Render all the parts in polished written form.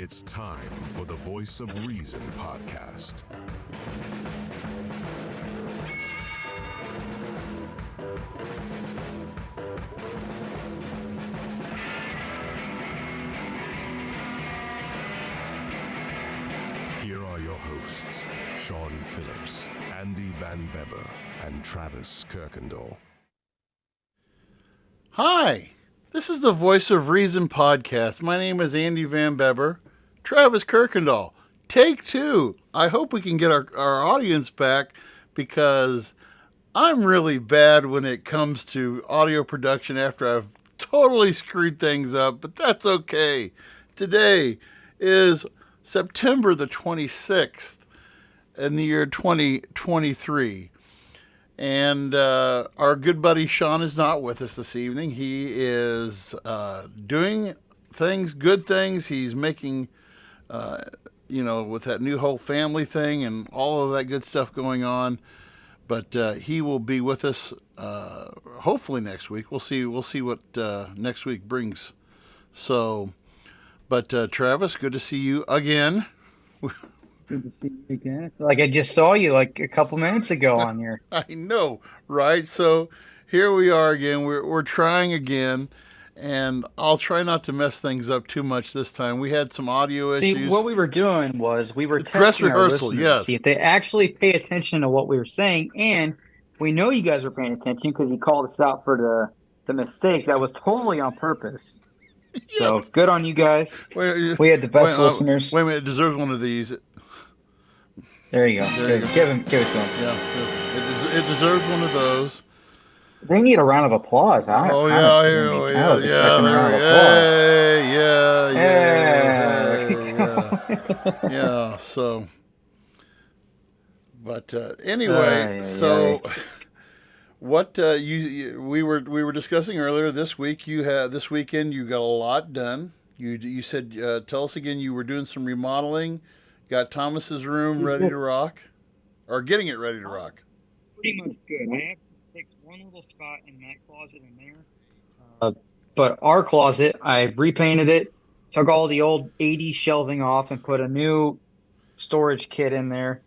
It's time for the Voice of Reason podcast. Here are your hosts, Sean Phillips, Andy Van Beber, and Travis Kirkendall. Hi, this is the Voice of Reason podcast. My name is Andy Van Beber, Travis Kirkendall. Take two. I hope we can get our audience back because I'm really bad when it comes to audio production after I've totally screwed things up, but that's okay. Today is September the 26th in the year 2023. And our good buddy Sean is not with us this evening. He is doing things, good things. He's making, with that new whole family thing and all of that good stuff going on. But he will be with us hopefully next week. We'll see what next week brings. So, but Travis, good to see you again. Good to see you again. I feel like I just saw you like a couple minutes ago on here. I know, right? So here we are again. We're trying again, and I'll try not to mess things up too much this time. We had some audio issues. See, what we were doing was we were Dress testing our rehearsal, listeners yes. to see if they actually pay attention to what we were saying, and we know you guys were paying attention because you called us out for the mistake. That was totally on purpose. Yes. So good on you guys. We had the best listeners. Wait a minute, it deserves one of these. There you go. There you go. Give it to him. Yeah, it deserves one of those. They need a round of applause. I was expecting a round of applause. Yeah. So, but anyway, what we were discussing earlier this weekend you got a lot done. You said tell us again, you were doing some remodeling. Got Thomas's room ready to rock, or getting it ready to rock. Pretty much good. I have to fix one little spot in that closet in there. But our closet, I repainted it, took all the old 80s shelving off, and put a new storage kit in there.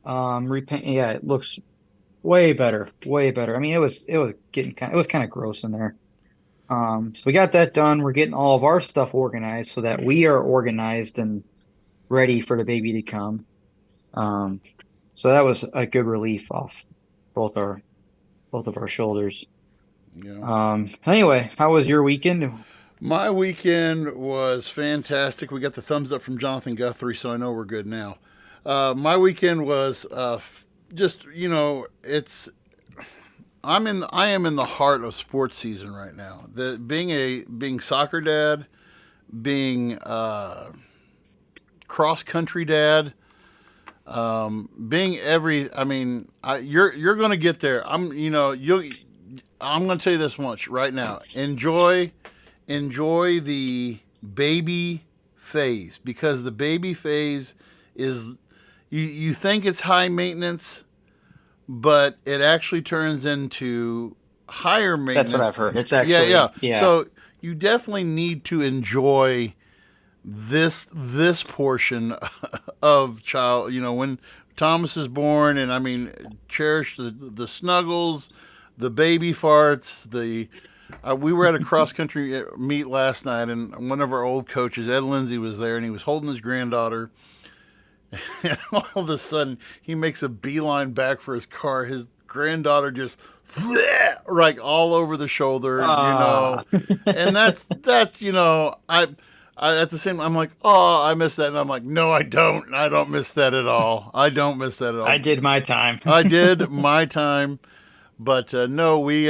Yeah, it looks way better, way better. I mean, it was kind of gross in there. So we got that done. We're getting all of our stuff organized so that we are organized and ready for the baby to come. So that was a good relief off both of our shoulders. Yeah. Anyway, how was your weekend? My weekend was fantastic. We got the thumbs up from Jonathan Guthrie, so I know we're good now. My weekend was just, I am in the heart of sports season right now. Being soccer dad, being cross-country dad, being you're going to get there. I'm going to tell you this much right now. Enjoy the baby phase, because the baby phase is, you think it's high maintenance, but it actually turns into higher maintenance. That's what I've heard. It's actually, yeah. So you definitely need to enjoy this portion of child, when Thomas is born, and cherish the snuggles, the baby farts. We were at a cross country meet last night, and one of our old coaches, Ed Lindsay, was there, and he was holding his granddaughter, and all of a sudden he makes a beeline back for his car. His granddaughter just like all over the shoulder, and that's I at the same, I'm like, oh, I miss that. And I'm like, no, I don't. I don't miss that at all. I don't miss that at all. I did my time. I did my time. But no, we...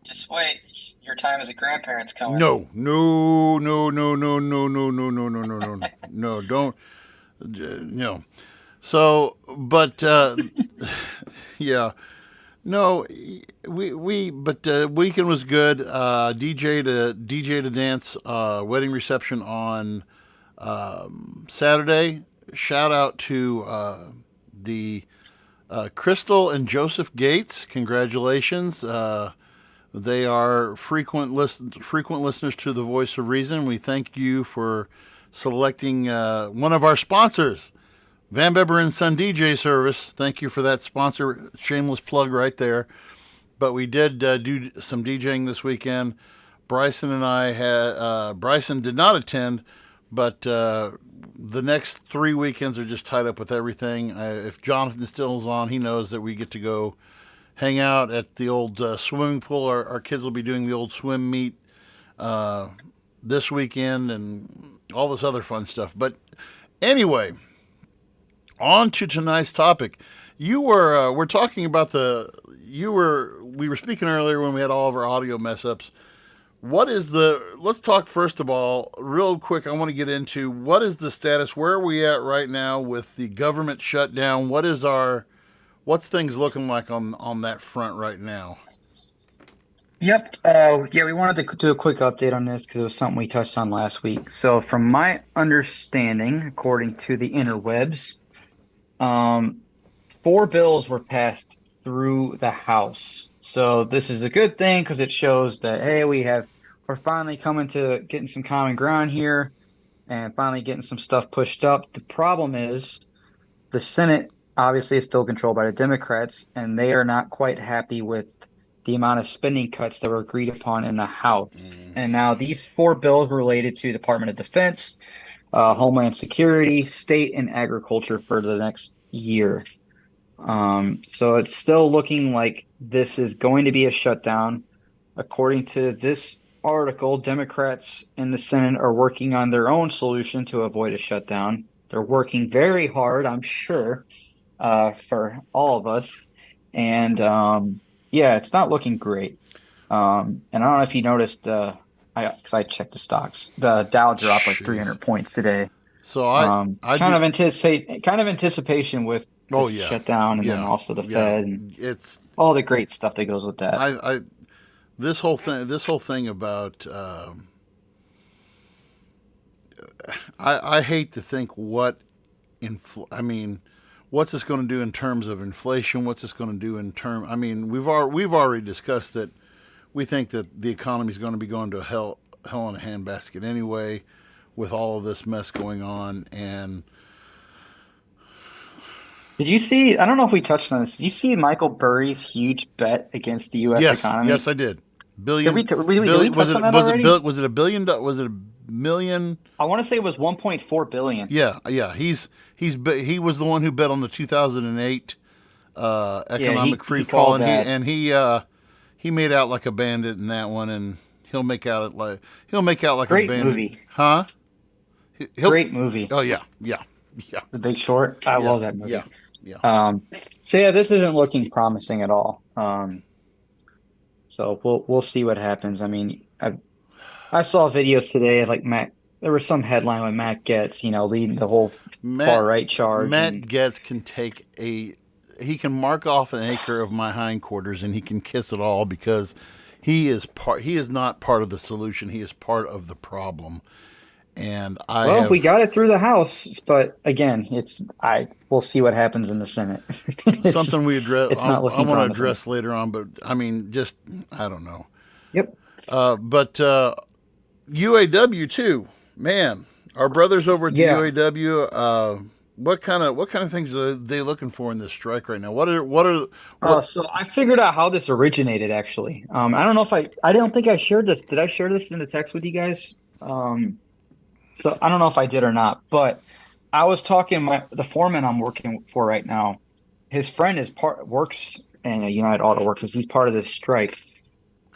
Just wait. Your time as a grandparent's coming. No, don't. No. So, but, yeah. No, but weekend was good. DJ to dance wedding reception on Saturday. Shout out to the Crystal and Joseph Gates. Congratulations. They are frequent listeners to the Voice of Reason. We thank you for selecting one of our sponsors, Van Beber and Son DJ Service. Thank you for that sponsor. Shameless plug right there. But we did do some DJing this weekend. Bryson and I had, Bryson did not attend, but the next 3 weekends are just tied up with everything. If Jonathan still is on, he knows that we get to go hang out at the old swimming pool. Our kids will be doing the old swim meet this weekend and all this other fun stuff. But anyway, on to tonight's topic. We're talking about we were speaking earlier when we had all of our audio mess ups. Let's talk first of all, real quick. I want to get into what is the status, where are we at right now with the government shutdown? What's things looking like on that front right now? Yep. Yeah, we wanted to do a quick update on this because it was something we touched on last week. So from my understanding, according to the interwebs, 4 bills were passed through the House. So this is a good thing because it shows that, hey, we're finally coming to getting some common ground here and finally getting some stuff pushed up. The problem is the Senate obviously is still controlled by the Democrats, and they are not quite happy with the amount of spending cuts that were agreed upon in the House. And now these 4 bills related to Department of Defense, Homeland Security, State, and Agriculture for the next year. So it's still looking like this is going to be a shutdown. According to this article, Democrats in the Senate are working on their own solution to avoid a shutdown. They're working very hard, I'm sure, for all of us. And yeah, it's not looking great. And I don't know if you noticed, because I checked the stocks, the Dow dropped like 300 points today. So kind of anticipation with shutdown, and then also the Fed, and it's all the great stuff that goes with that. This whole thing about I hate to think what's this going to do in terms of inflation? What's this going to do in term? I mean, we've already discussed that we think that the economy is going to be going to hell in a handbasket anyway, with all of this mess going on. And did you see? I don't know if we touched on this. Did you see Michael Burry's huge bet against the U.S. economy? Yes, I did. Billion. Did we touch on that already? Was it $1 billion? Was it $1 million? I want to say it was 1.4 billion. Yeah. He was the one who bet on the 2008 economic free fall, and he made out like a bandit in that one, and he'll make out like Great a bandit. Movie. Huh? Great movie. Oh yeah. The Big Short. I love that movie. Yeah. So yeah, this isn't looking promising at all. So we'll see what happens. I mean, I saw videos today of like Matt. There was some headline with Matt Gaetz, leading the whole far right charge. Matt Gaetz he can mark off an acre of my hindquarters and he can kiss it all, because he is not part of the solution. He is part of the problem. And we got it through the House, but again, we'll see what happens in the Senate. Something we address. I want to address later on, but I mean, I don't know. Yep. But UAW too, man. Our brothers over at the UAW. What kind of things are they looking for in this strike right now? So I figured out how this originated. Actually, I don't know if I don't think I shared this. Did I share this in the text with you guys? So I don't know if I did or not, but I was talking the foreman I'm working for right now. His friend works in a United Auto Workers. He's part of this strike.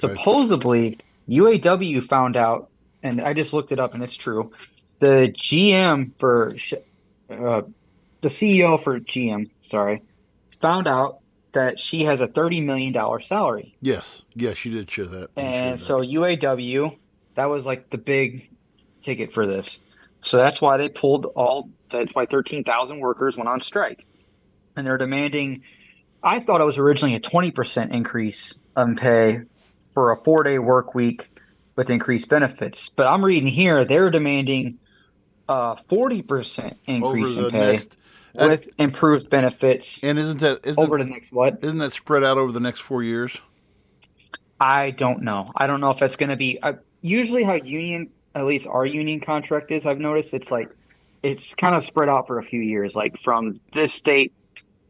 Okay. Supposedly, UAW found out, and I just looked it up, and it's true. The GM the CEO for GM, found out that she has a $30 million salary. Yes, you did share that. And so UAW, that was like the big ticket for this. So that's why that's why 13,000 workers went on strike. And they're demanding, I thought it was originally a 20% increase in pay for a 4-day work week with increased benefits. But I'm reading here, they're demanding a 40% increase in pay with improved benefits. And over the next what? Isn't that spread out over the next 4 years? I don't know. I don't know if that's going to be usually how union at least our union contract is. I've noticed it's like it's kind of spread out for a few years. Like from this date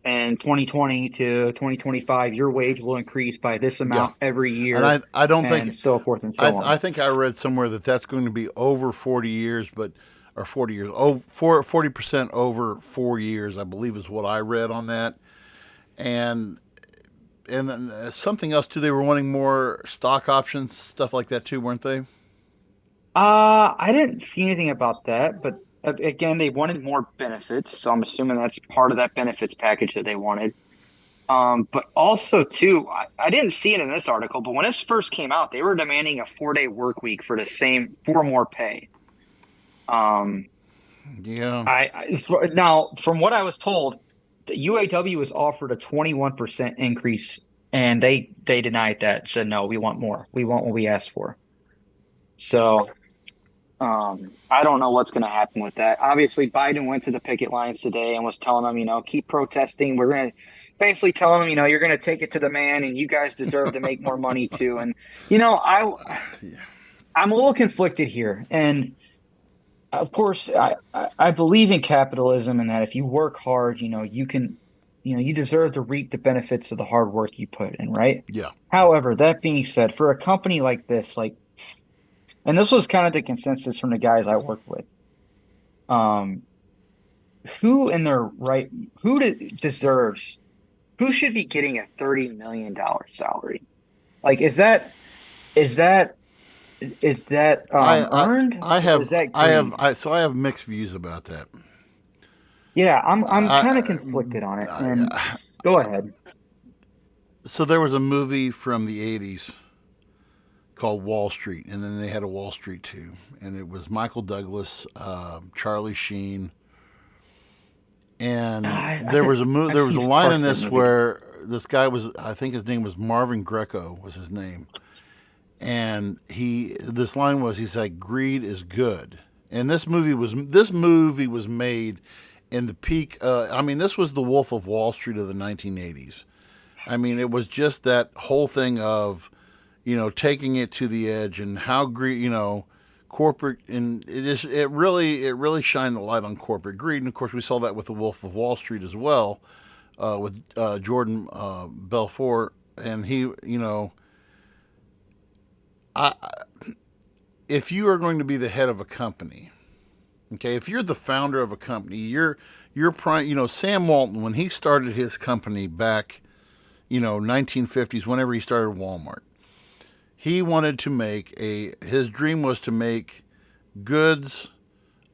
in 2020 to 2025, your wage will increase by this Yeah, amount every and year, I don't think and so forth and so on. I think I read somewhere that that's going to be over 40 years, but or 40 years, oh, 40% over 4 years, I believe is what I read on that. And then something else too. They were wanting more stock options, stuff like that too, weren't they? I didn't see anything about that, but again, they wanted more benefits, so I'm assuming that's part of that benefits package that they wanted. But also too, I didn't see it in this article, but when this first came out, they were demanding a 4-day work week for the same for more pay. Um, Yeah. now from what I was told, the UAW was offered a 21% increase, and they denied that. Said no, we want more. We want what we asked for. So I don't know what's going to happen with that. Obviously, Biden went to the picket lines today and was telling them, keep protesting. We're going to basically telling them, you're going to take it to the man, and you guys deserve to make more money too. And I'm a little conflicted here, and of course, I believe in capitalism and that if you work hard, you can, you deserve to reap the benefits of the hard work you put in, right? Yeah. However, that being said, for a company like this, and this was kind of the consensus from the guys I work with, um, who in their right, deserves, who should be getting a $30 million salary? Like, is that, I earned I or is have that greed? I have mixed views about that. Yeah, I'm kind of I, conflicted on it. And I, go ahead. so there was a movie from the 80s called Wall Street, and then they had a Wall Street 2, and it was Michael Douglas, Charlie Sheen, and I think I've there was seen a line in parts of that this movie. where this guy was, I think his name was Marvin Greco was his name, and this line was, he said, "Greed is good." And this movie was made in the peak. I mean, this was the Wolf of Wall Street of the 1980s. I mean, it was just that whole thing of, taking it to the edge and how greed, corporate, and it really shined the light on corporate greed. And of course, we saw that with the Wolf of Wall Street as well, with Jordan Belfort, and he, I, if you are going to be the head of a company, okay, if you're the founder of a company, you're prime. Sam Walton, when he started his company back, 1950s, whenever he started Walmart, he wanted to his dream was to make goods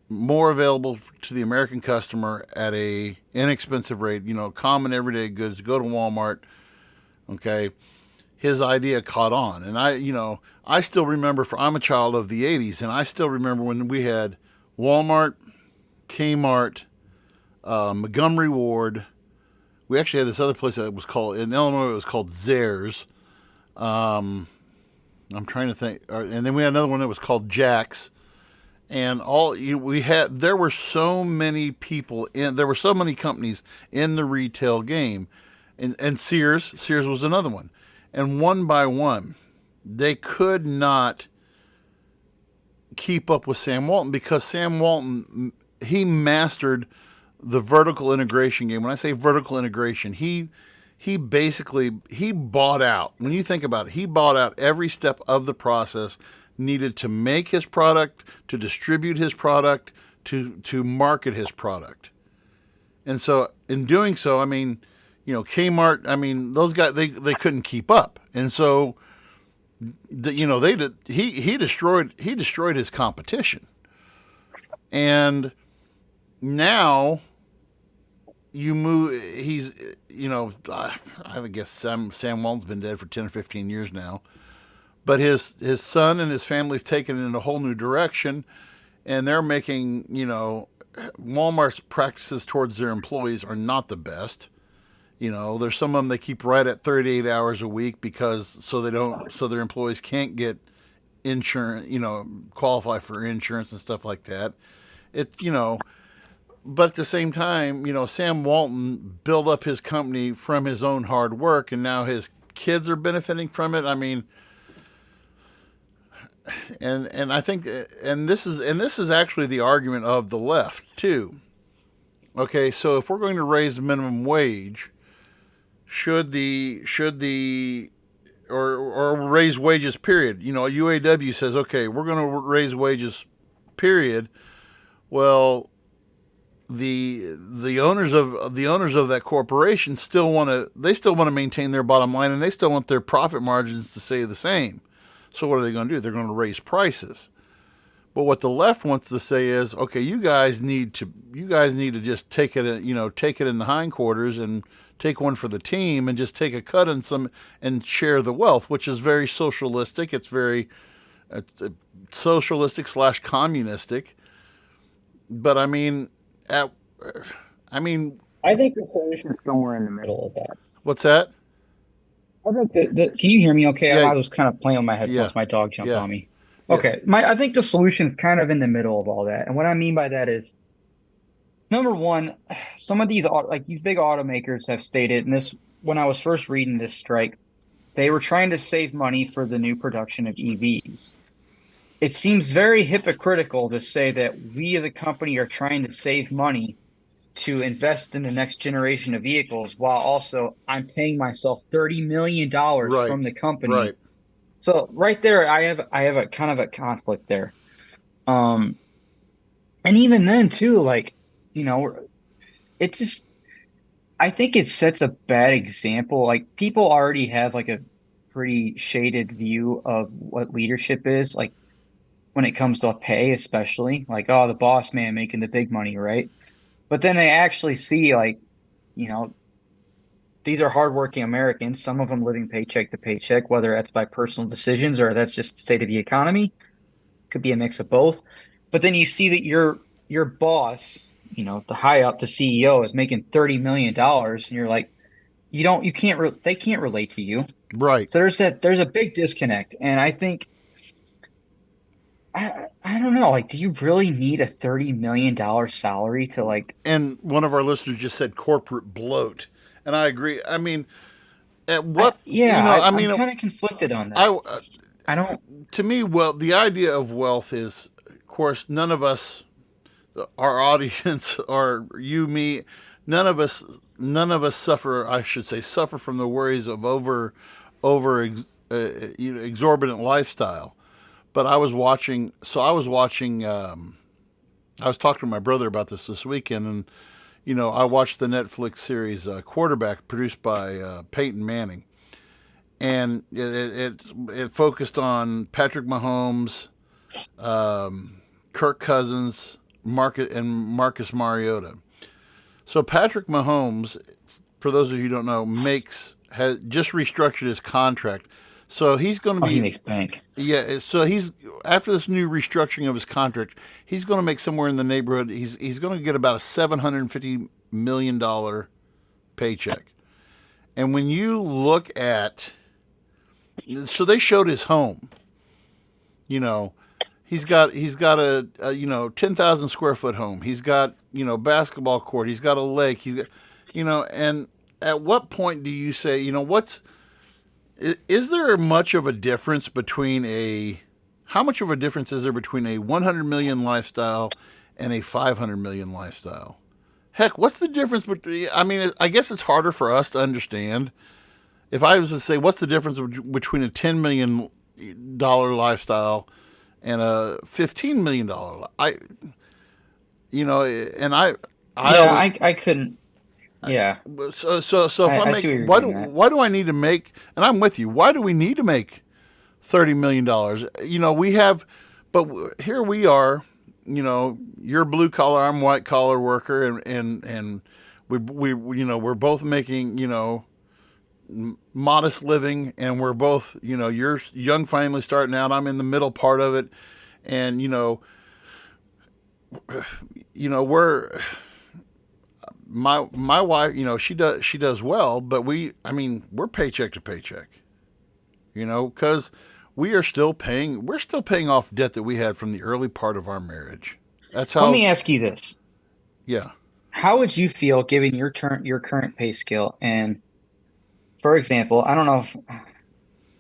more available to the American customer at a inexpensive rate. Common everyday goods. Go to Walmart. Okay, his idea caught on, and I still remember. I'm a child of the '80s, and I still remember when we had Walmart, Kmart, Montgomery Ward. We actually had this other place that was called, in Illinois, it was called Zares. I'm trying to think, and then we had another one that was called Jack's. And there were so many there were so many companies in the retail game, and Sears was another one, and one by one, they could not keep up with Sam Walton, because Sam Walton, he mastered the vertical integration game. When I say vertical integration, he basically, he bought out. When you think about it, he bought out every step of the process needed to make his product, to distribute his product, to market his product. And so in doing so, I mean, Kmart, I mean, those guys, they couldn't keep up. And so he destroyed his competition. And now you move, I guess Sam Walton's been dead for 10 or 15 years now, but his son and his family have taken it in a whole new direction, and they're making, Walmart's practices towards their employees are not the best. There's some of them they keep right at 38 hours a week, so their employees can't get insurance, qualify for insurance and stuff like that. But at the same time, Sam Walton built up his company from his own hard work, and now his kids are benefiting from it. I mean, and I think and this is actually the argument of the left too. Okay, so if we're going to raise the minimum wage, should the or raise wages period. UAW says, okay, we're going to raise wages period. Well, the owners of that corporation still want to maintain their bottom line, and they still want their profit margins to stay the same. So what are they going to do? They're going to raise prices. But what the left wants to say is, okay, you guys need to just take it in the hindquarters and take one for the team and just take a cut in some and share the wealth, which is very socialistic. It's socialistic slash communistic. But at, I mean, I think the solution is somewhere in the middle of that. what's that? I think can you hear me okay? Yeah, I was kind of playing with my yeah, headphones. My dog jumped yeah, on me. yeah. Okay. I think the solution is kind of in the middle of all that. And what I mean by that is, number one, some of these big automakers have stated, and this, when I was first reading this strike, they were trying to save money for the new production of EVs. It seems very hypocritical to say that we as a company are trying to save money to invest in the next generation of vehicles while also I'm paying myself $30 million Right, from the company. right. So right there, I have a kind of a conflict there. Um, and even then too, like, you know, it's just, I think it sets a bad example. Like, people already have like a pretty shaded view of what leadership is, like when it comes to pay, especially like, oh, the boss man making the big money, right? But then they actually see, like, you know, these are hardworking Americans, some of them living paycheck to paycheck, whether that's by personal decisions or that's just the state of the economy. Could be a mix of both. But then you see that your boss, the high up, the CEO, is making $30 million, and you're like, you can't, they can't relate to you. Right. So there's a big disconnect, and I think, I don't know, like, do you really need a $30 million salary to, like, And one of our listeners just said corporate bloat, and I agree. At I what yeah, I'm mean, kind of conflicted on I that. I don't. to me, well, the idea of wealth is, of course, none of us, our audience, or you, me, none of us suffer. I should say, suffer from the worries of over exorbitant lifestyle. But I was talking to my brother about this weekend, and I watched the Netflix series Quarterback, produced by Peyton Manning, and it focused on Patrick Mahomes, Kirk Cousins, Marcus Mariota. So Patrick Mahomes, for those of you who don't know, has just restructured his contract. So he's going to Oh, he be, makes bank. yeah. So he's after this new restructuring of his contract, he's going to make somewhere in the neighborhood. He's going to get about a $750 million paycheck. And when you look at, so they showed his home. You know, he's got a 10,000 square foot home. He's got basketball court. He's got a lake. And at what point do you say, is there much of a difference between how much of a difference is there between a 100 million lifestyle and a 500 million lifestyle? Heck, what's the difference between? I guess it's harder for us to understand. If I was to say, what's the difference between a $10 million lifestyle and a $15 million? And I Yeah, always, I couldn't. Yeah, so if I see what you're why do getting at. why do I need to make? And I'm with you. Why do we need to make $30 million? We have, but here we are. You're blue collar, I'm white collar worker, and we're both making modest living, and we're both you're young family starting out. I'm in the middle part of it, and we're my wife, she does well, but we're paycheck to paycheck, because we're still paying off debt that we had from the early part of our marriage. That's Let how, me ask you this: yeah. how would you feel given your current pay scale? And for example, I don't know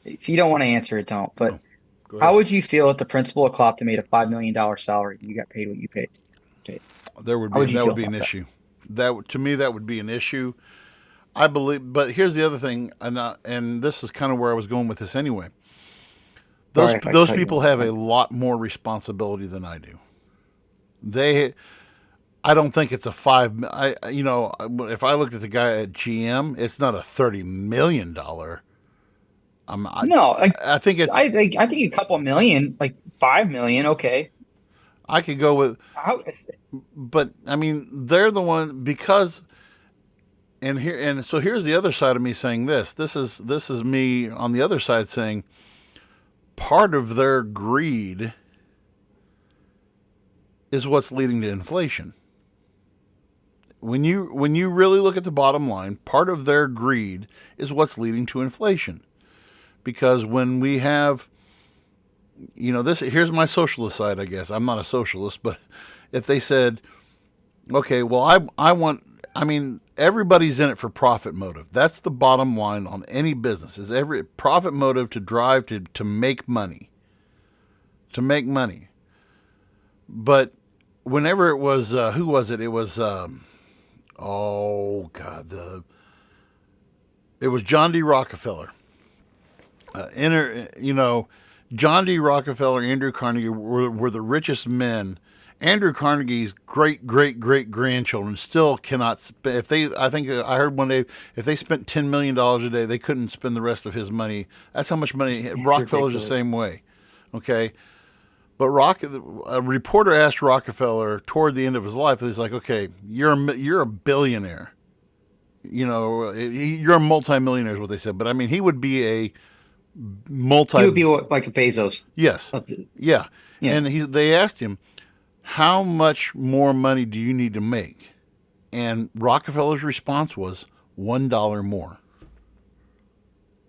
if you don't want to answer it, don't. But No. Go How ahead. would you feel if the principal of Clopton made a $5 million salary and you got paid what you paid? How would you That would feel be an about that? issue. To me that would be an issue. I believe, but here's the other thing, and this is kind of where I was going with this anyway. Sorry if I Those cut you people off. have a lot more responsibility than I do. They, I don't think it's a five. If I looked at the guy at GM, it's not a $30 million. No, I think it's. I think a couple million, like 5 million. Okay. I could go with, How? but I mean, they're the one because, and so here's the other side of me saying this. This is me on the other side saying part of their greed is what's leading to inflation. When you really look at the bottom line, part of their greed is what's leading to inflation. Because when we have, this here's my socialist side, I guess. I'm not a socialist, but if they said, okay, well, I mean, everybody's in it for profit motive. That's the bottom line on any business is every profit motive to drive to make money, to make money. But whenever it was, who was it? It was, oh God, it was John D. Rockefeller. John D. Rockefeller, Andrew Carnegie were the richest men. Andrew Carnegie's great great great grandchildren still cannot spend. If they, I think I heard one day, if they spent $10 million a day, they couldn't spend the rest of his money. That's how much money. It's Rockefeller's the ridiculous. same way. Okay, but a reporter asked Rockefeller toward the end of his life. He's like, okay, you're a billionaire. You're a multimillionaire is what they said. But I mean, he would be a He multi. would be like a Bezos Yes, of the, yeah. yeah. And they asked him, how much more money do you need to make? And Rockefeller's response was $1 more.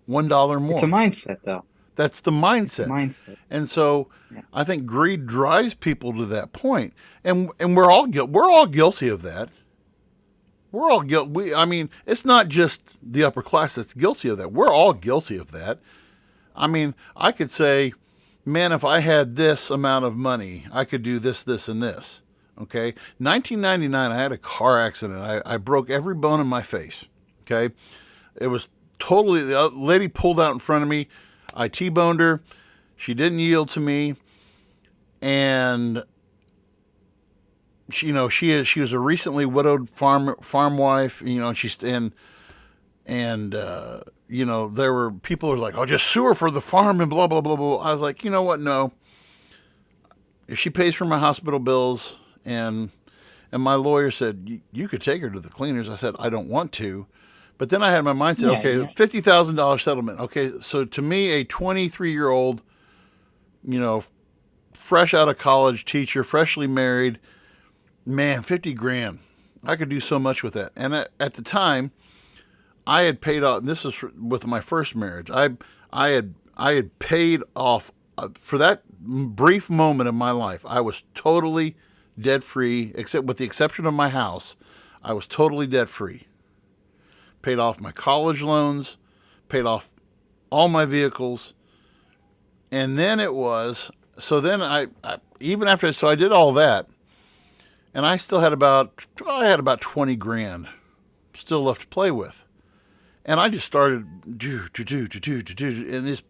$1 It's a more. mindset, though. That's the It's a mindset. mindset. And so Yeah. I think greed drives people to that point. And we're all guilty of that. We're all guilty. I mean, it's not just the upper class that's guilty of that. We're all guilty of that. I mean, I could say, man, if I had this amount of money, I could do this, this, and this. Okay. 1999, I had a car accident. I broke every bone in my face. Okay. It was totally, the lady pulled out in front of me. I T-boned her. She didn't yield to me. And she was a recently widowed farm wife, there were people who were like, oh, just sue her for the farm and blah, blah, blah, blah. I was like, you know what? No. If she pays for my hospital bills and my lawyer said, you could take her to the cleaners. I said, I don't want to. But then I had my mindset, Yeah, okay, yeah. $50,000 settlement. Okay, so to me, a 23-year-old, fresh out of college teacher, freshly married, man, 50 grand. I could do so much with that. And at the time, I had paid off. This was with my first marriage. I had paid off for that brief moment in my life. I was totally debt free, except with the exception of my house. I was totally debt free. Paid off my college loans, paid off all my vehicles, and then it was. So then I even after so I did all that, and I still had about 20 grand still left to play with. And I just started and this.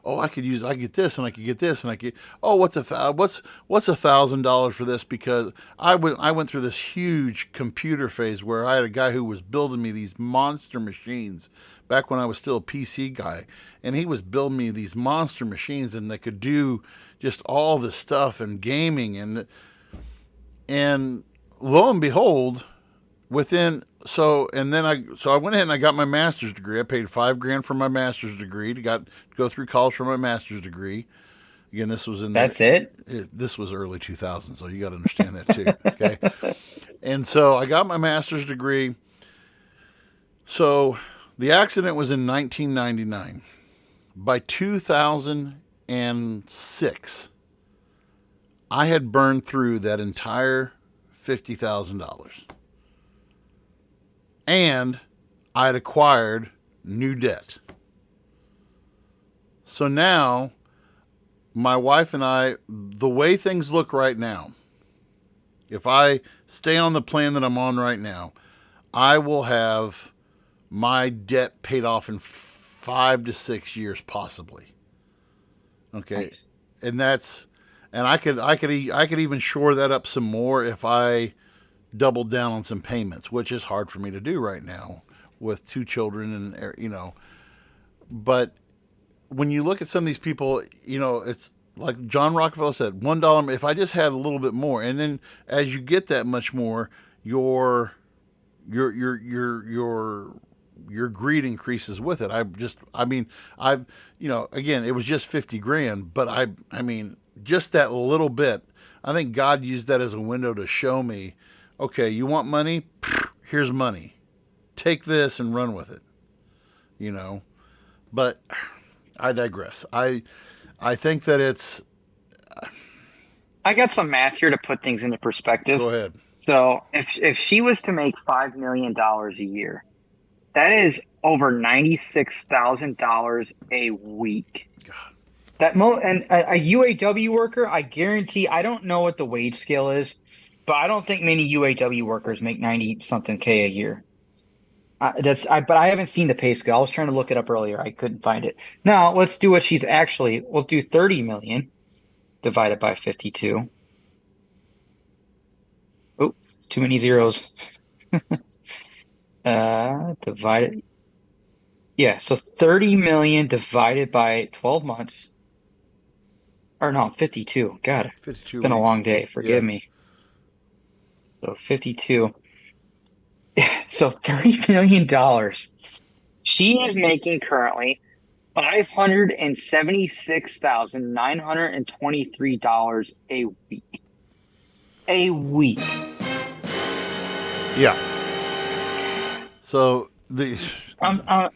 Oh, I get this, and I could get this, and I could. Oh, what's $1,000 for this? Because I went through this huge computer phase where I had a guy who was building me these monster machines back when I was still a PC guy, and he was building me these monster machines, and they could do just all this stuff and gaming, and lo and behold, I went ahead and I got my master's degree. I paid $5,000 for my master's degree to go through college for my master's degree. Again, this was That's it? this was early 2000, so you got to understand that too. Okay, and so I got my master's degree. So the accident was in 1999. By 2006, I had burned through that entire $50,000. And I had acquired new debt. So now my wife and I, the way things look right now, if I stay on the plan that I'm on right now, I will have my debt paid off in 5 to 6 years, possibly. Okay, Nice. and I could even shore that up some more if I doubled down on some payments, which is hard for me to do right now with 2 children and. But when you look at some of these people, it's like John Rockefeller said, $1. If I just had a little bit more, and then as you get that much more, your greed increases with it. Again, it was just 50 grand, but I mean, just that little bit. I think God used that as a window to show me, okay, you want money? Here's money. Take this and run with it. But I digress. I think that it's. I got some math here to put things into perspective. Go ahead. So if she was to make $5 million a year, that is over $96,000 a week. God. And a UAW worker, I guarantee, I don't know what the wage scale is, but I don't think many UAW workers make 90 something K a year. But I haven't seen the pay scale. I was trying to look it up earlier. I couldn't find it. Now let's do let's do 30 million divided by 52. Oh, too many zeros. Divided. Yeah, so 30 million divided by 12 months. Or no, 52. God, 52 it's been a weeks. long day. Forgive Yeah. me. So 52. So $30 million. She is making currently $576,923 a week. A week. Yeah. So I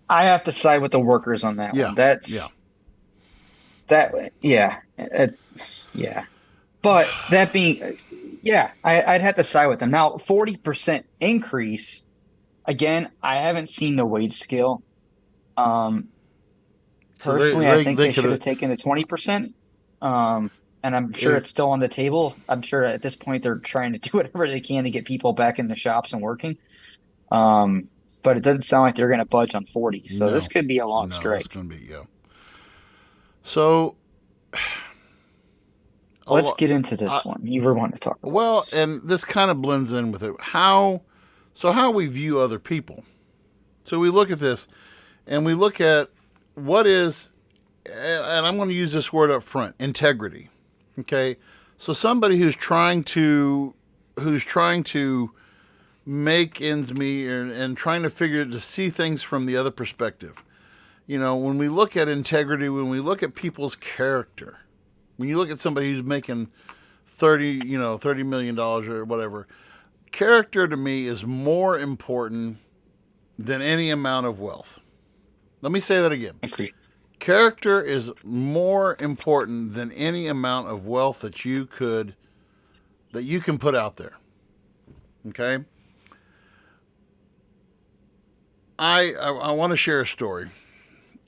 have to side with the workers on that yeah, one. That's yeah. yeah. Yeah. But that being, yeah, I'd have to side with them. Now, 40% increase. Again, I haven't seen the wage scale. So Personally, I think they should could have taken the 20%. And I'm sure it's still on the table. I'm sure at this point they're trying to do whatever they can to get people back in the shops and working. But it doesn't sound like they're going to budge on 40. So this could be a long It's strike. going to be, yeah. So Let's get into this one. You were wanting to talk about. Well, this. and this kind of blends in with it. How we view other people. So we look at this, and we look at what is, and I'm going to use this word up front, integrity. Okay, so somebody who's trying to make ends meet and trying to see things from the other perspective. When we look at integrity, when we look at people's character, when you look at somebody who's making $30 million or whatever, character to me is more important than any amount of wealth. Let me say that again. Agreed. Character is more important than any amount of wealth that you can put out there. Okay? I want to share a story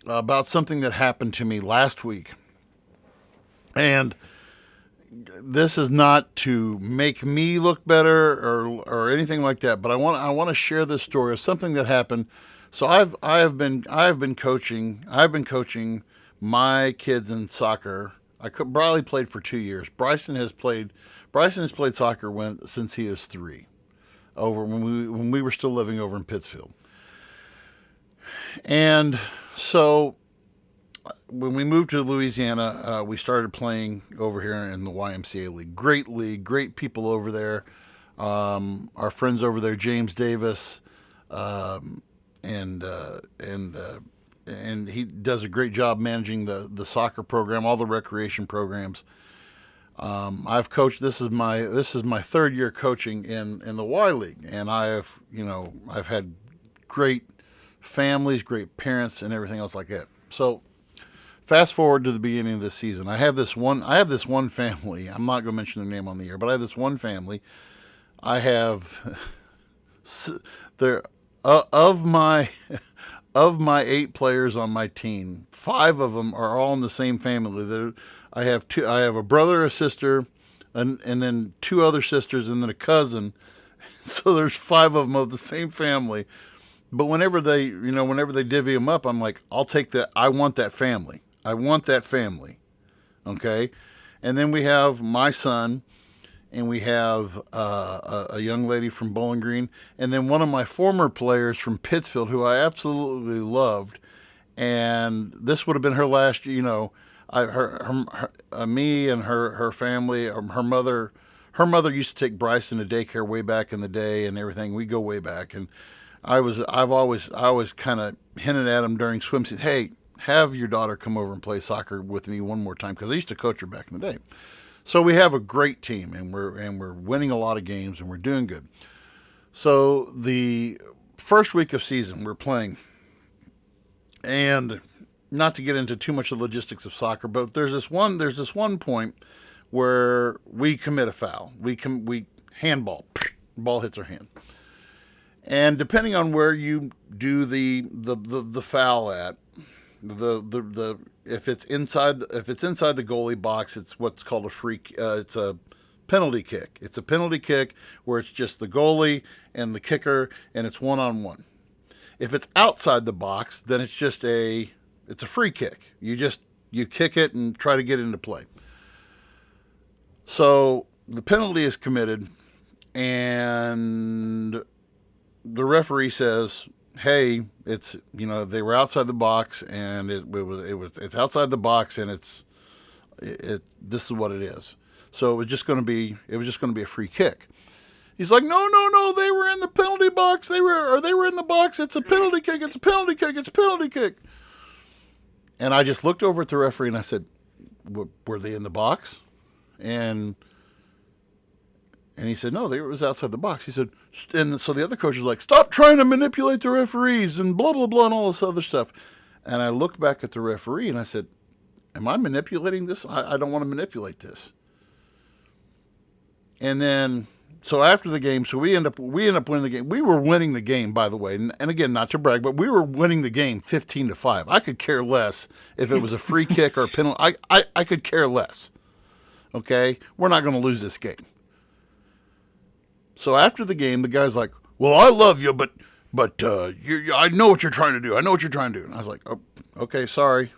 about something that happened to me last week. And this is not to make me look better or anything like that, but I want to share this story of something that happened. So I have been coaching. I've been coaching my kids in soccer. Briley played for 2 years. Bryson has played soccer since he was 3. Over when we were still living over in Pittsfield. And so when we moved to Louisiana, we started playing over here in the YMCA league, great people over there. Our friends over there, James Davis, and he does a great job managing the soccer program, all the recreation programs. I've coached. This is my 3rd year coaching in the Y League, and I've had great families, great parents, and everything else like that. So fast forward to the beginning of this season. I have this one family. I'm not going to mention their name on the air, but I have this one family. I have there of my of my 8 players on my team, 5 of them are all in the same family. I have two. I have a brother, a sister, and then 2 other sisters, and then a cousin. So there's 5 of them of the same family. But whenever they divvy them up, I'm like, I'll take that. I want that family. I want that family. Okay. And then we have my son, and we have a young lady from Bowling Green, and then one of my former players from Pittsfield, who I absolutely loved. And this would have been her last, me and her family, her mother used to take Bryson to daycare way back in the day and everything. We go way back, and I always kind of hinted at him during swim season, hey, have your daughter come over and play soccer with me one more time, because I used to coach her back in the day. So we have a great team, and we're winning a lot of games, and we're doing good. So the first week of season we're playing, and not to get into too much of the logistics of soccer, but there's this one point where we commit a foul. We handball, ball hits our hand. And depending on where you do the foul at, if it's inside the goalie box, it's what's called it's a penalty kick. It's a penalty kick where it's just the goalie and the kicker, and it's 1-on-1. If it's outside the box, then it's a free kick. You kick it and try to get into play. So the penalty is committed, and the referee says, hey, they were outside the box, and it's outside the box, and this is what it is. So it was just going to be a free kick. He's like, no, they were in the penalty box. They were in the box. It's a penalty kick. It's a penalty kick. It's a penalty kick. And I just looked over at the referee and I said, were they in the box? And he said, no, they was outside the box. He said, and so the other coach was like, stop trying to manipulate the referees and blah, blah, blah, and all this other stuff. And I looked back at the referee and I said, am I manipulating this? I don't want to manipulate this. And then, so after the game, so we end up winning the game. We were winning the game, by the way. And again, not to brag, but we were winning the game 15-5. I could care less if it was a free kick or a penalty. I could care less. Okay? We're not going to lose this game. So after the game, the guy's like, well, I love you, but I know what you're trying to do. I know what you're trying to do. And I was like, oh, okay, sorry.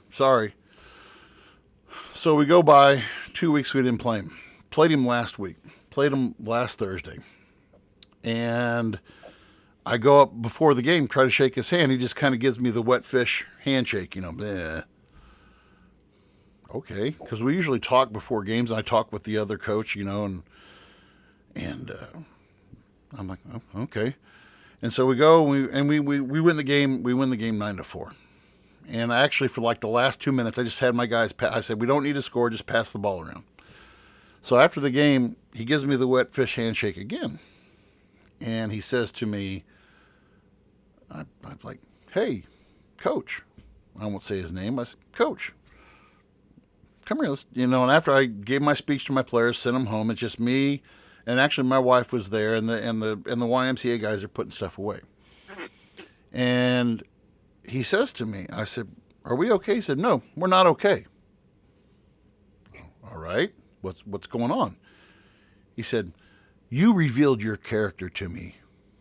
So we go by 2 weeks, we didn't play him. Played him last week. Played him last Thursday. And I go up before the game, try to shake his hand. He just kind of gives me the wet fish handshake, bleh. Okay, because we usually talk before games, and I talk with the other coach, and I'm like, oh, okay. And so we go, and we win the game. We win the game 9-4. And actually, for like the last 2 minutes, I just had my guys. I said, we don't need to score, just pass the ball around. So after the game, he gives me the wet fish handshake again, and he says to me, I'm like, hey, coach. I won't say his name. I said, coach, come here. And after I gave my speech to my players, sent them home, it's just me. And actually, my wife was there, and the YMCA guys are putting stuff away. And he says to me, I said, are we okay? He said, no, we're not okay. All right, what's going on? He said, you revealed your character to me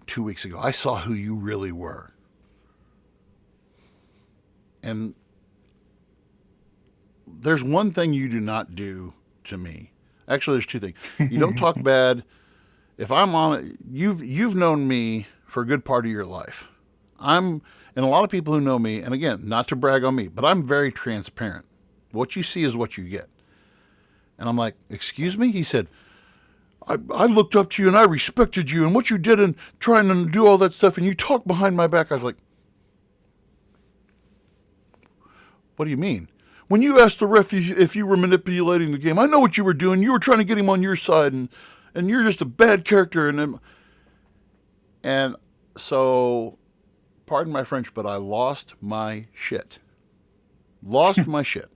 2 weeks ago. I saw who you really were. And there's one thing you do not do to me. Actually, there's 2 things. You don't talk bad. If I'm on it, you've known me for a good part of your life. And a lot of people who know me, and again, not to brag on me, but I'm very transparent. What you see is what you get. And I'm like, excuse me? He said, I looked up to you and I respected you and what you did in trying to do all that stuff, and you talk behind my back. I was like, what do you mean? When you asked the ref if you were manipulating the game, I know what you were doing. You were trying to get him on your side, and you're just a bad character. And so, pardon my French, but I lost my shit. Lost my shit.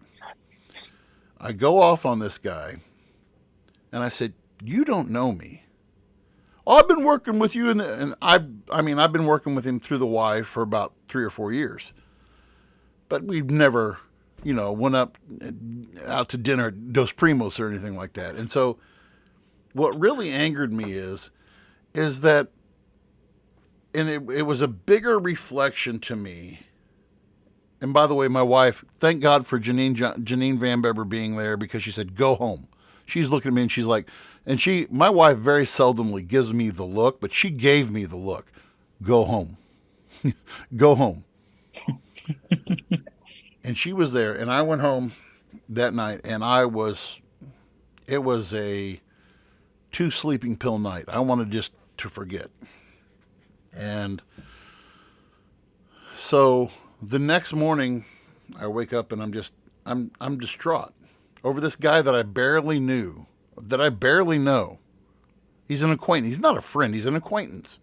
I go off on this guy, and I said, you don't know me. "Oh, I've been working with you," and I mean, I've been working with him through the Y for about 3 or 4 years, but we've never, went out to dinner at Dos Primos or anything like that. And so, what really angered me is that, and it was a bigger reflection to me. And by the way, my wife, thank God for Janine Van Beber being there, because she said, "Go home." She's looking at me and she's like, my wife very seldomly gives me the look, but she gave me the look. "Go home." Go home. And she was there, and I went home that night, and it was a 2 sleeping pill night. I wanted just to forget. And so the next morning, I wake up and I'm distraught over this guy that I barely knew, that I barely know. He's an acquaintance. He's not a friend. He's an acquaintance.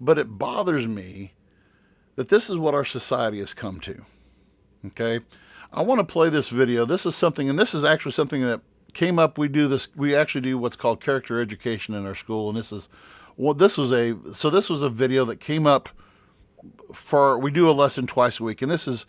But it bothers me that this is what our society has come to. Okay? I want to play this video. This is actually something that came up. We actually do what's called character education in our school, and this was a video that came up we do a lesson twice a week, and this is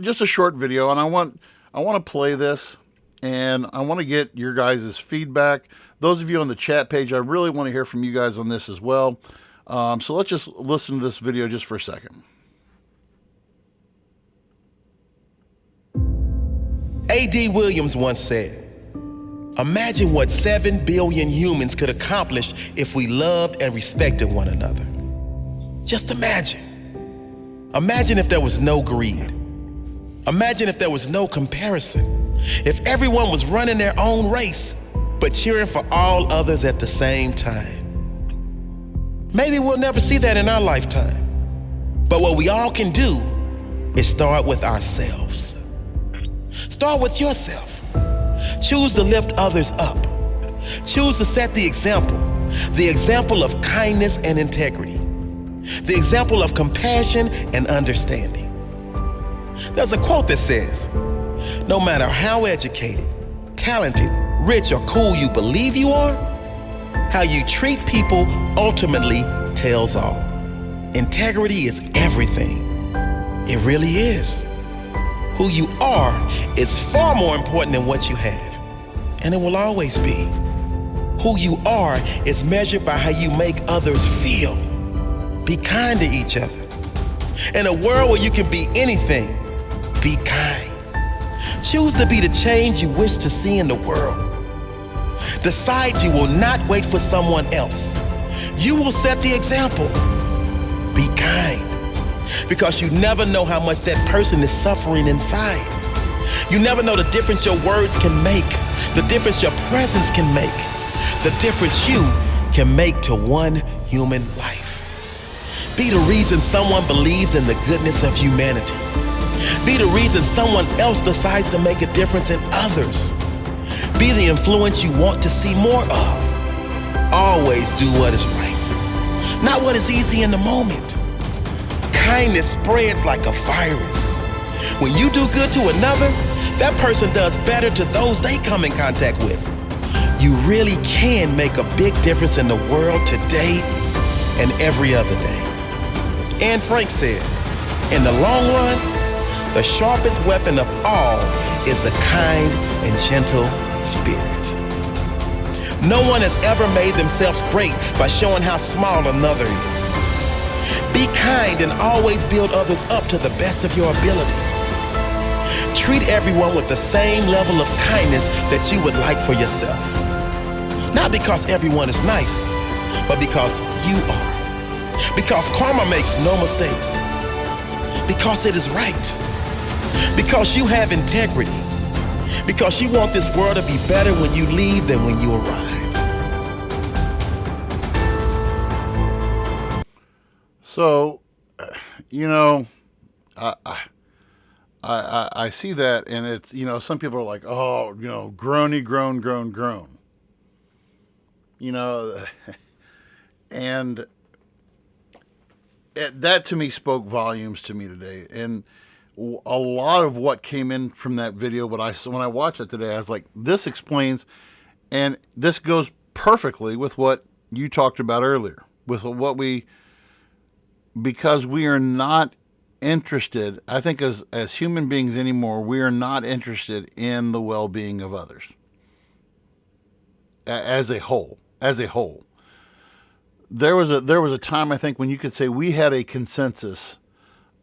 just a short video, and I want to play this, and I want to get your guys' feedback. Those of you on the chat page, I really want to hear from you guys on this as well. So let's just listen to this video just for a second. A.D. Williams once said, "Imagine what 7 billion humans could accomplish if we loved and respected one another." Just imagine. Imagine if there was no greed. Imagine if there was no comparison. If everyone was running their own race, but cheering for all others at the same time. Maybe we'll never see that in our lifetime. But what we all can do is start with ourselves. Start with yourself. Choose to lift others up. Choose to set the example of kindness and integrity, the example of compassion and understanding. There's a quote that says, "No matter how educated, talented, rich, or cool you believe you are, how you treat people ultimately tells all." Integrity is everything. It really is. Who you are is far more important than what you have, and it will always be. Who you are is measured by how you make others feel. Be kind to each other. In a world where you can be anything, be kind. Choose to be the change you wish to see in the world. Decide you will not wait for someone else. You will set the example. Be kind, because you never know how much that person is suffering inside. You never know the difference your words can make, the difference your presence can make, the difference you can make to one human life. Be the reason someone believes in the goodness of humanity. Be the reason someone else decides to make a difference in others. Be the influence you want to see more of. Always do what is right, not what is easy in the moment. Kindness spreads like a virus. When you do good to another, that person does better to those they come in contact with. You really can make a big difference in the world today and every other day. Anne Frank said, "In the long run, the sharpest weapon of all is a kind and gentle spirit." No one has ever made themselves great by showing how small another is. Be kind and always build others up to the best of your ability. Treat everyone with the same level of kindness that you would like for yourself. Not because everyone is nice, but because you are. Because karma makes no mistakes. Because it is right. Because you have integrity. Because you want this world to be better when you leave than when you arrive. So, I see that, and it's, some people are like, "Oh, groany, groan, groan, groan." And that to me spoke volumes to me today. And a lot of what came in from that video, when I watched it today, I was like, this explains, and this goes perfectly with what you talked about earlier with because we are not interested, I think as human beings anymore, we are not interested in the well-being of others as a whole. There was a time, I think, when you could say we had a consensus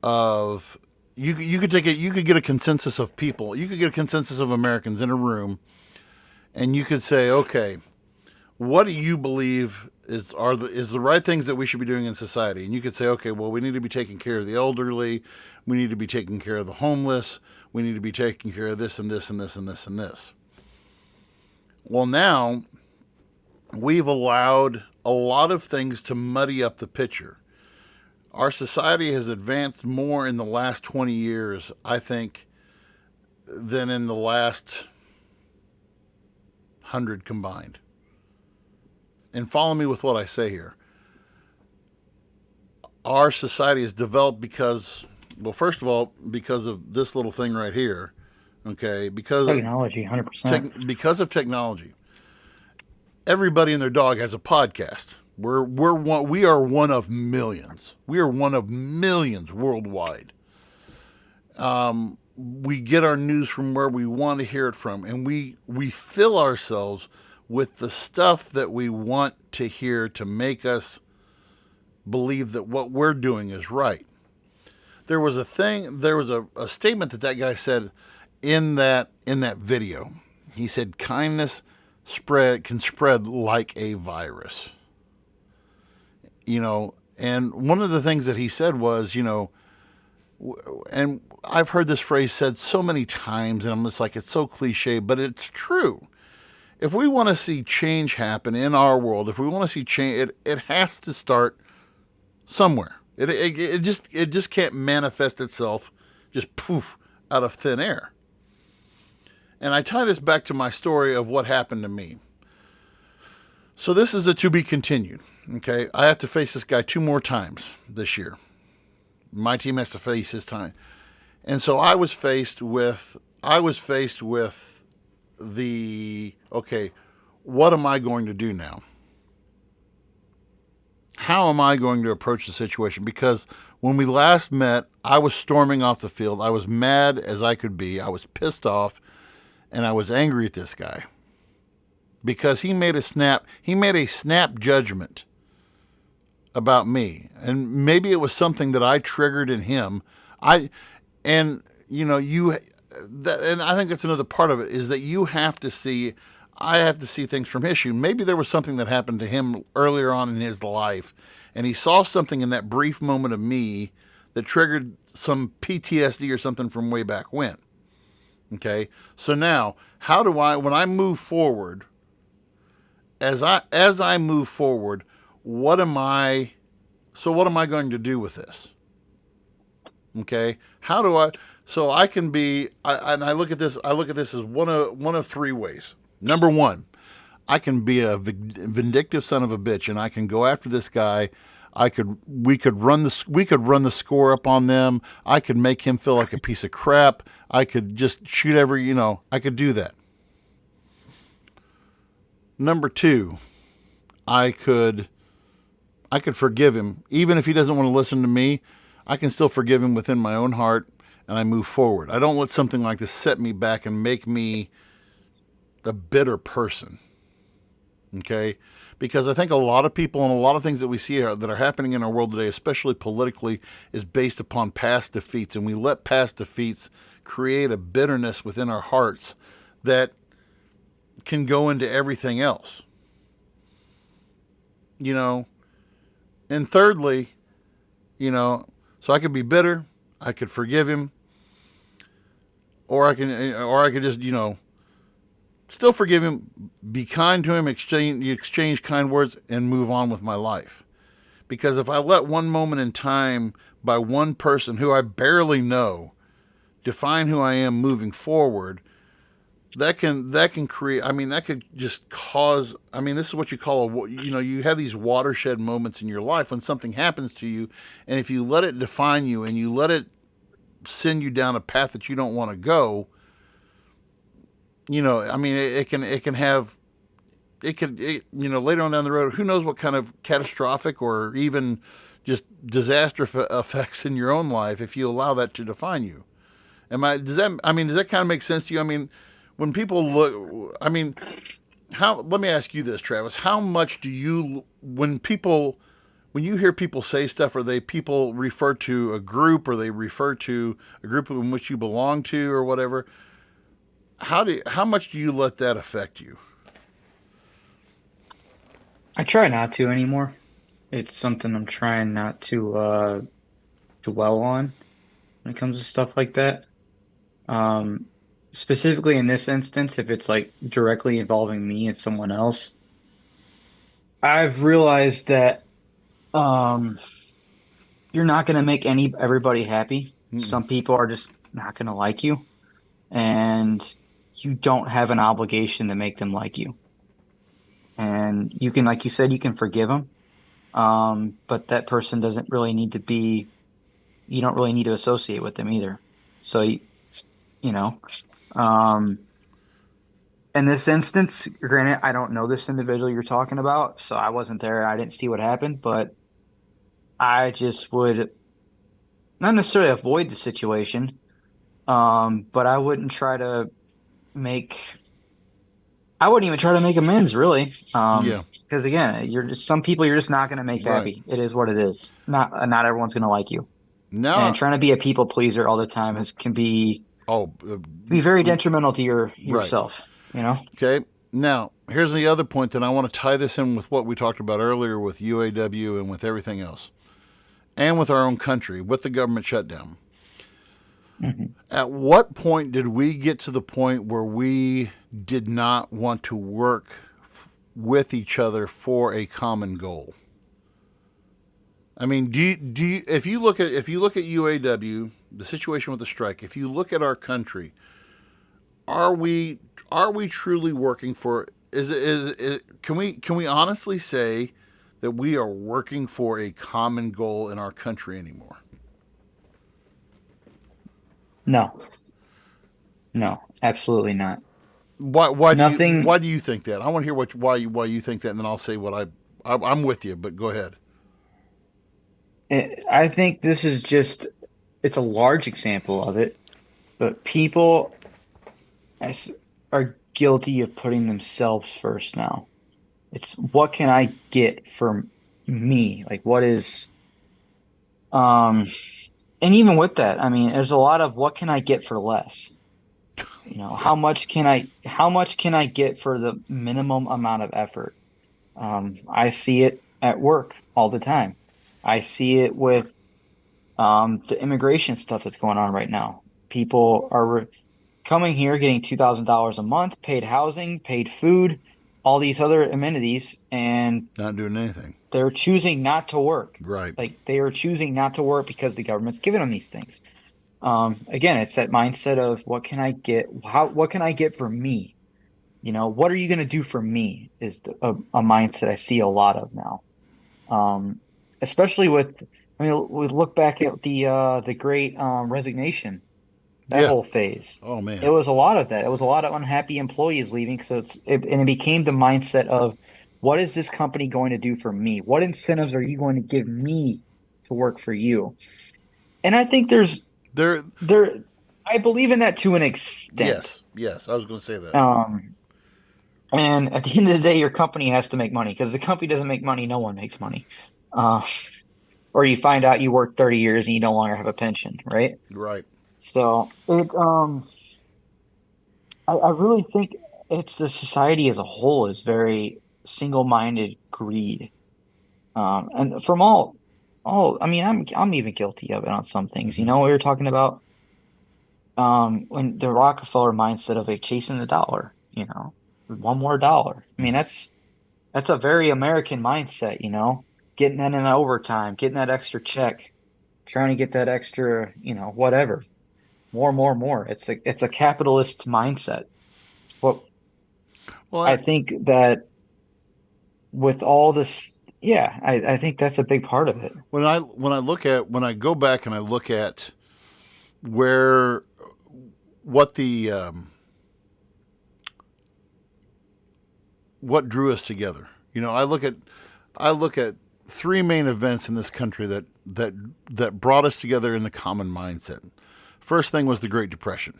of you could get a consensus of people. You could get a consensus of Americans in a room, and you could say, okay, what do you believe is the right things that we should be doing in society? And you could say, okay, well, we need to be taking care of the elderly, we need to be taking care of the homeless, we need to be taking care of this and this and this and this and this. Well, now we've allowed a lot of things to muddy up the picture. Our society has advanced more in the last 20 years, I think, than in the last 100 combined. And follow me with what I say here. Our society has developed because, well, first of all, because of this little thing right here, okay? Because technology, 100%. Because of technology. Everybody and their dog has a podcast. We are one of millions. We are one of millions worldwide. We get our news from where we want to hear it from, and we fill ourselves with the stuff that we want to hear to make us believe that what we're doing is right. There was a statement that guy said in that video. He said kindness can spread like a virus. And one of the things that he said was, and I've heard this phrase said so many times, and I'm just like, it's so cliche, but it's true. If we want to see change happen in our world, if we want to see change, it has to start somewhere. It just can't manifest itself just poof out of thin air. And I tie this back to my story of what happened to me. So this is a to be continued. Okay, I have to face this guy 2 more times this year. My team has to face his time. And so I was faced with okay, what am I going to do now? How am I going to approach the situation? Because when we last met, I was storming off the field. I was mad as I could be. I was pissed off, and I was angry at this guy because he made a snap judgment about me. And maybe it was something that I triggered in him. And I think that's another part of it, is that I have to see things from his shoe. Maybe there was something that happened to him earlier on in his life, and he saw something in that brief moment of me that triggered some PTSD or something from way back when. Okay? So now, when I move forward, as I move forward, what am I going to do with this? Okay? So I can be, I look at this as one of 3 ways. Number 1, I can be a vindictive son of a bitch, and I can go after this guy. We could run the score up on them. I could make him feel like a piece of crap. I could just shoot I could do that. Number 2, I could forgive him. Even if he doesn't want to listen to me, I can still forgive him within my own heart, and I move forward. I don't let something like this set me back and make me a bitter person. Okay? Because I think a lot of people and a lot of things that we see that are happening in our world today, especially politically, is based upon past defeats. And we let past defeats create a bitterness within our hearts that can go into everything else. And thirdly, so I could be bitter, I could forgive him, or I could just, still forgive him, be kind to him, exchange kind words, and move on with my life. Because if I let one moment in time by one person who I barely know define who I am moving forward, that can create, that could just cause, this is what you call you have these watershed moments in your life when something happens to you, and if you let it define you and you let it send you down a path that you don't want to go, it can have later on down the road, who knows what kind of catastrophic or even just disaster effects in your own life if you allow that to define you. Does that kind of make sense to you? I mean, when people look, I mean, let me ask you this, Travis, how much do you, when you hear people say stuff, or people refer to a group, or they refer to a group in which you belong to or whatever, how much do you let that affect you? I try not to anymore. It's something I'm trying not to dwell on when it comes to stuff like that. Specifically in this instance, if it's like directly involving me and someone else, I've realized that you're not going to make everybody happy. Mm-mm. Some people are just not going to like you, and you don't have an obligation to make them like you. And you can, like you said, you can forgive them, but that person doesn't really need to be. You don't really need to associate with them either. So you know, um, in this instance, granted, I don't know this individual you're talking about, so I wasn't there. I didn't see what happened, but I just would not necessarily avoid the situation, but make, I wouldn't even try to make amends really. Yeah. Because again, some people you're just not going to make Right. happy. It is what it is. Not everyone's going to like you. And Now, trying to be a people pleaser all the time can oh, be very detrimental to right. yourself, you know? Okay. Now, here's the other point that I want to tie this in with what we talked about earlier with UAW and with everything else, and with our own country, with the government shutdown. Hmm. At what point did we get to the point where we did not want to work with each other for a common goal? I mean, if you look at UAW, the situation with the strike, if you look at our country, are we truly working for, can we honestly say that we are working for a common goal in our country anymore? No, no, absolutely not. Why Nothing. do you think that? I want to hear why you think that, and then I'll say what I'm with you, but go ahead. I think this is just, it's a large example of it, but people as- are guilty of putting themselves first now. It's what can I get for me? Like what is, um, and even with that, I mean, there's a lot of what can I get for less? You know, how much can I get for the minimum amount of effort? I see it at work all the time. I see it with the immigration stuff that's going on right now. People are coming here getting $2,000 a month, paid housing, paid food, all these other amenities, and Not doing anything. they're choosing not to work. Right. Like they are choosing not to work because the government's giving them these things. Again, it's that mindset of what can I get? What can I get for me? You know, what are you going to do for me is a mindset I see a lot of now. Um, Especially I mean, we look back at the Great Resignation, that Yeah. whole phase. Oh It man. was a lot of that. It was a lot of unhappy employees leaving. And it became the mindset of what is this company going to do for me? What incentives are you going to give me to work for you? And I think There. there, I believe in that to an extent. Yes. Yes. I was going to say that. Um, and at the end of the day, your company has to make money because the company doesn't make money, no one makes money. Uh, or you find out you work 30 years and you no longer have a pension, right? Right. So I really think it's the society as a whole is very single-minded greed. And from I mean, I'm even guilty of it on some things. You Mm-hmm. know, we were talking about when the Rockefeller mindset of like chasing the dollar, you know, one more dollar. I mean, Mm-hmm. that's a very American mindset, you know, getting that in overtime, getting that extra check, trying to get that extra, you know, whatever, more, more, more. It's a capitalist mindset. What Well, I think that with all this, yeah, I think that's a big part of it. when I go back and I look at where what the what drew us together. I look at three main events in this country that brought us together in the common mindset. First thing was the Great Depression.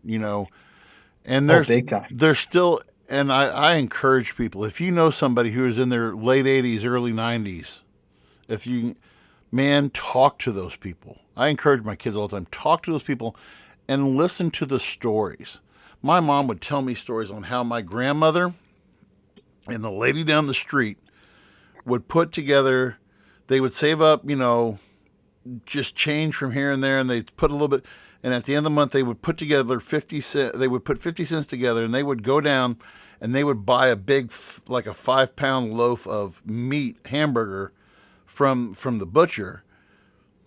And big time. there's still, and I encourage people, if you know somebody who is in their late 80s, early 90s, talk to those people. I encourage my kids all the time, talk to those people and listen to the stories. My mom would tell me stories on how my grandmother and the lady down the street would put together, they would save up, just change from here and there, and they'd put a little bit, and at the end of the month, they would put together 50 cents, they would put 50 cents together, and they would go down and they would buy a big, like a 5-pound loaf of meat hamburger from the butcher,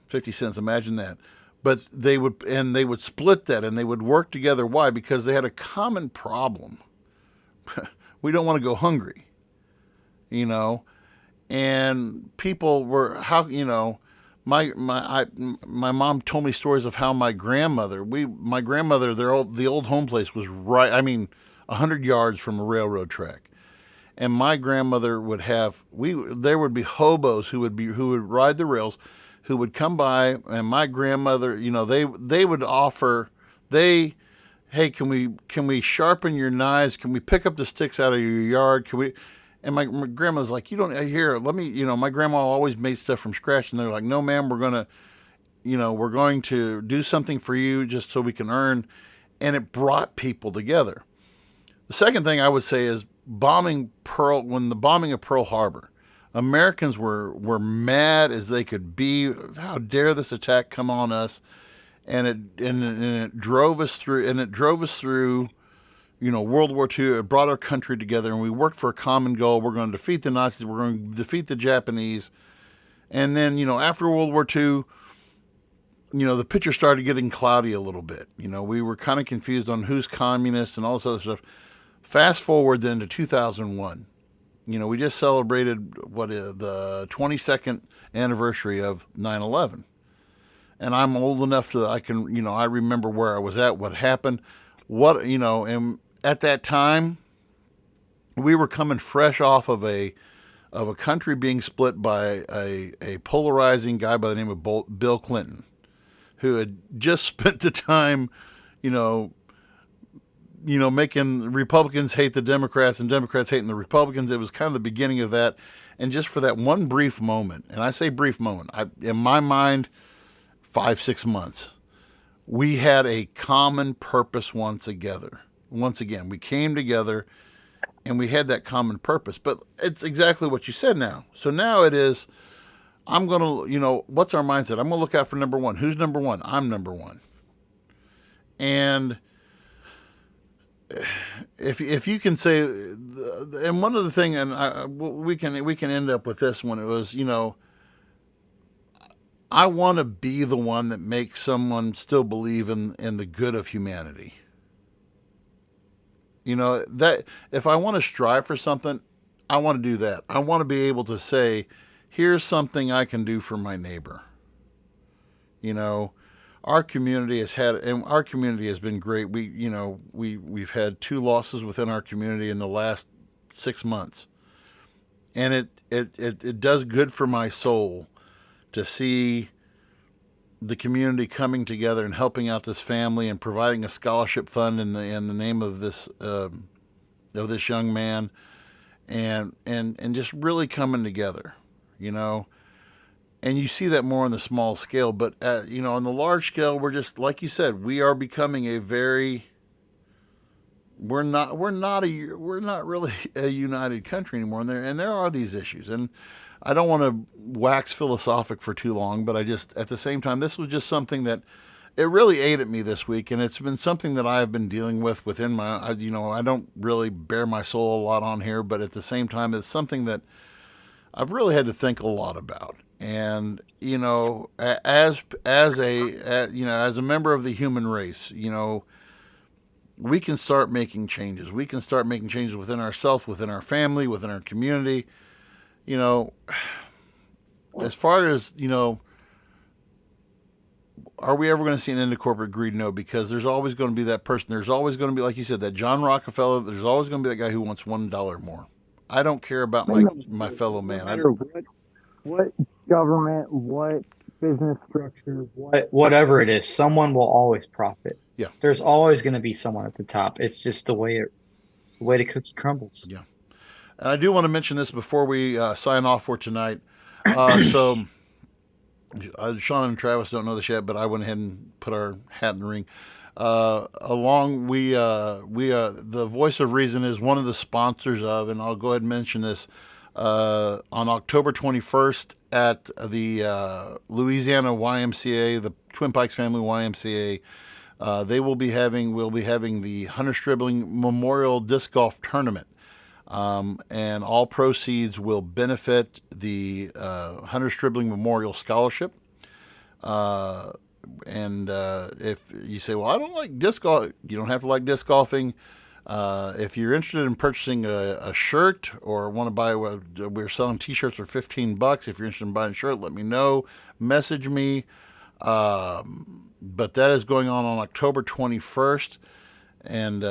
50 cents, imagine that. But they would split that, and they would work together. Why? Because they had a common problem. We don't want to go hungry, and people were, my mom told me stories of how my grandmother, the old home place was right, 100 yards from a railroad track. And my grandmother would have, there would be hobos who would ride the rails, who would come by, and my grandmother, they would offer, hey, can we sharpen your knives? Can we pick up the sticks out of your yard? Can we? And my grandma's like, you don't, here, let me, my grandma always made stuff from scratch. And they're like, no, ma'am, we're going to do something for you just so we can earn. And it brought people together. The second thing I would say is when the bombing of Pearl Harbor, Americans were mad as they could be. How dare this attack come on us? And it drove us through, World War II. It brought our country together, and we worked for a common goal. We're going to defeat the Nazis. We're going to defeat the Japanese. And then, after World War II, the picture started getting cloudy a little bit. We were kind of confused on who's communist and all this other stuff. Fast forward then to 2001. We just celebrated the 22nd anniversary of 9/11. And I'm old enough to, I remember where I was at, what happened, and at that time, we were coming fresh off of a country being split by a polarizing guy by the name of Bill Clinton, who had just spent the time, making Republicans hate the Democrats and Democrats hating the Republicans. It was kind of the beginning of that. And just for that one brief moment, and I say brief moment, in my mind, 5-6 months, we had a common purpose once again. We came together and we had that common purpose. But it's exactly what you said now. So now it is, I'm going to, what's our mindset? I'm going to look out for number one. Who's number one? I'm number one. And if you can say, and one of the things, and we can end up with this one, it was, I want to be the one that makes someone still believe in the good of humanity. That if I want to strive for something, I want to do that. I want to be able to say, here's something I can do for my neighbor. Our community has been great. We've had 2 losses within our community in the last 6 months. And it does good for my soul to see the community coming together and helping out this family and providing a scholarship fund in the name of this young man, and just really coming together, And you see that more on the small scale, but on the large scale, we're just, like you said, we are becoming we're not really a united country anymore, and there are these issues, and I don't want to wax philosophic for too long, but at the same time, this was just something that it really ate at me this week, and it's been something that I have been dealing with within my, I don't really bare my soul a lot on here, but at the same time, it's something that I've really had to think a lot about. And, as a member of the human race, we can start making changes. We can start making changes within ourselves, within our family, within our community. As far as, are we ever going to see an end to corporate greed? No, because there's always going to be that person. There's always going to be, like you said, that John Rockefeller. There's always going to be that guy who wants $1 more. I don't care about my fellow man. No matter what government, what business structure, whatever it is, someone will always profit. Yeah. There's always going to be someone at the top. It's just the way the cookie crumbles. Yeah. And I do want to mention this before we sign off for tonight. So Sean and Travis don't know this yet, but I went ahead and put our hat in the ring. The Voice of Reason is one of the sponsors of, and I'll go ahead and mention this, on October 21st at the Louisiana YMCA, the Twin Pikes Family YMCA. We'll be having the Hunter Stribling Memorial Disc Golf Tournament. And all proceeds will benefit the Hunter Stribling Memorial Scholarship. If you say, well, I don't like disc golf, you don't have to like disc golfing. If you're interested in purchasing a shirt or want to buy, we're selling t-shirts for $15. If you're interested in buying a shirt, let me know. Message me. But that is going on October 21st and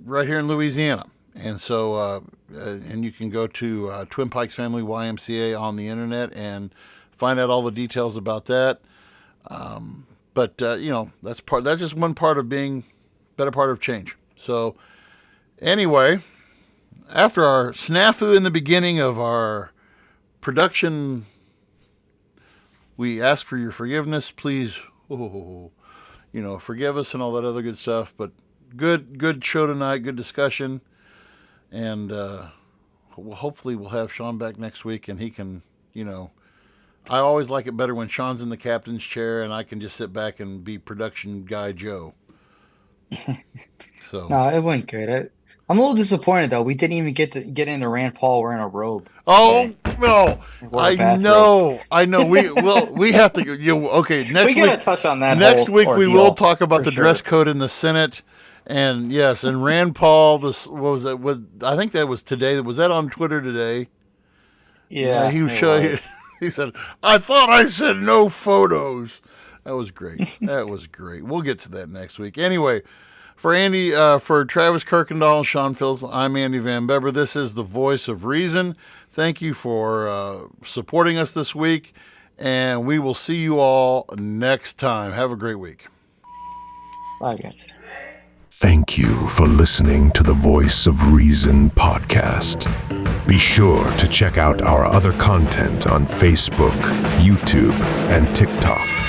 right here in Louisiana. And so, and you can go to Twin Pikes Family YMCA on the internet and find out all the details about that. But that's just one part of being better part of change. So anyway, after our snafu in the beginning of our production, we ask for your forgiveness. Please, forgive us and all that other good stuff. But good show tonight, good discussion. And hopefully we'll have Sean back next week, and he can, I always like it better when Sean's in the captain's chair and I can just sit back and be production guy Joe. So no, it went good. I'm a little disappointed though. We didn't even get into Rand Paul wearing a robe. Oh no! I know. We have to. Okay, next we week. Gotta touch on that. Next week we will talk about the sure. dress code in the Senate. And yes, and Rand Paul, what was that? I think that was today. Was that on Twitter today? Yeah, he was showing. He said, "I thought I said no photos." That was great. That was great. We'll get to that next week. Anyway, for Andy, for Travis Kirkendall, Sean Phillips, I'm Andy Van Beber. This is the Voice of Reason. Thank you for supporting us this week, and we will see you all next time. Have a great week. Bye, guys. Thank you for listening to the Voice of Reason podcast. Be sure to check out our other content on Facebook, YouTube, and TikTok.